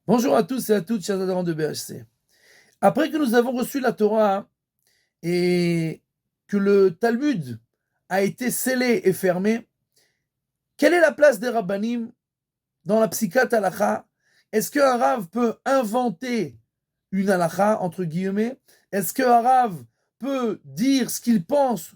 Bonjour à tous et à toutes, chers adhérents de BHC. Après que nous avons reçu la Torah et que le Talmud a été scellé et fermé, quelle est la place des rabbanim dans la psychat halakha? Est-ce qu'un rave peut inventer une halakha, entre guillemets? Est-ce qu'un rave peut dire ce qu'il pense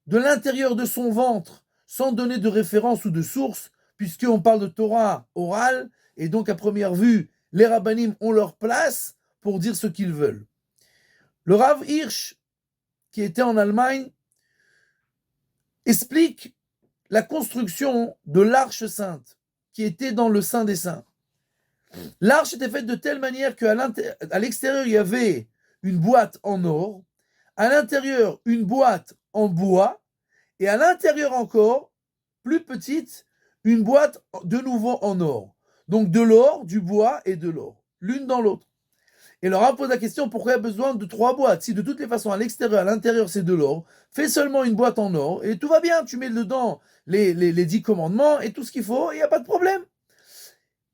de l'intérieur de son ventre sans donner de référence ou de source, puisqu'on parle de Torah orale, et donc à première vue, les rabbanim ont leur place pour dire ce qu'ils veulent. Le Rav Hirsch, qui était en Allemagne, explique la construction de l'Arche sainte, qui était dans le Saint des Saints. L'arche était faite de telle manière qu'à l'extérieur, il y avait une boîte en or, à l'intérieur, une boîte en bois, et à l'intérieur encore, plus petite, une boîte de nouveau en or. Donc de l'or, du bois et de l'or, l'une dans l'autre. Et leur pose la question, pourquoi il y a besoin de 3 boîtes? Si de toutes les façons, à l'extérieur, à l'intérieur, c'est de l'or, fais seulement une boîte en or, et tout va bien, tu mets dedans les 10 commandements et tout ce qu'il faut, et il n'y a pas de problème.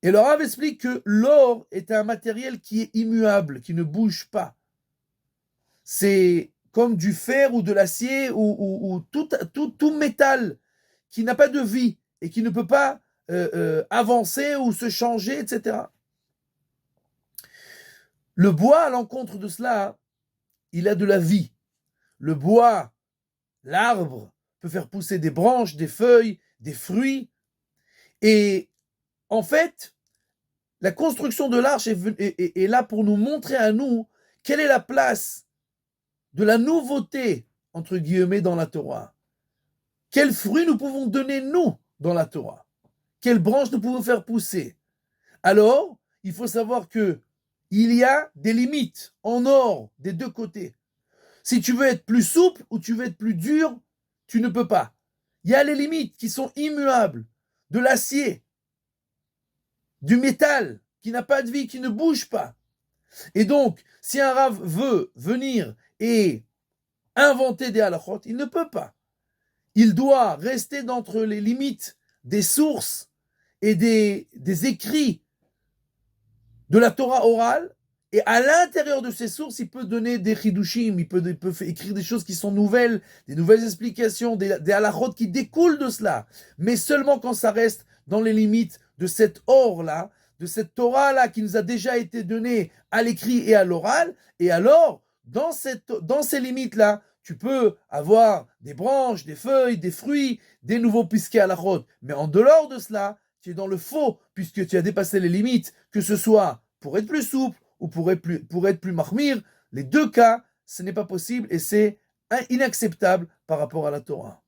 Et le Rav explique que l'or est un matériel qui est immuable, qui ne bouge pas. C'est comme du fer ou de l'acier ou tout métal qui n'a pas de vie et qui ne peut pas avancer ou se changer, etc. Le bois, à l'encontre de cela, il a de la vie. Le bois, l'arbre, peut faire pousser des branches, des feuilles, des fruits. Et en fait, la construction de l'arche est là pour nous montrer à nous quelle est la place de la nouveauté, entre guillemets, dans la Torah. Quels fruits nous pouvons donner, nous, dans la Torah? Quelles branches nous pouvons faire pousser? Alors, il faut savoir que il y a des limites en or des deux côtés. Si tu veux être plus souple ou tu veux être plus dur, tu ne peux pas. Il y a les limites qui sont immuables, de l'acier, du métal, qui n'a pas de vie, qui ne bouge pas. Et donc, si un rave veut venir et inventer des halachot, il ne peut pas. Il doit rester d'entre les limites des sources et des écrits de la Torah orale, et à l'intérieur de ces sources, il peut donner des chidushim, il peut écrire des choses qui sont nouvelles, des nouvelles explications, des halachot qui découlent de cela, mais seulement quand ça reste dans les limites de cet or-là, de cette Torah-là qui nous a déjà été donnée à l'écrit et à l'oral, et alors, dans ces limites-là, tu peux avoir des branches, des feuilles, des fruits, des nouveaux pisquets halachot, mais en dehors de cela, tu es dans le faux, puisque tu as dépassé les limites, que ce soit pour être plus souple ou pour être plus mahmir. Les deux cas, ce n'est pas possible et c'est inacceptable par rapport à la Torah.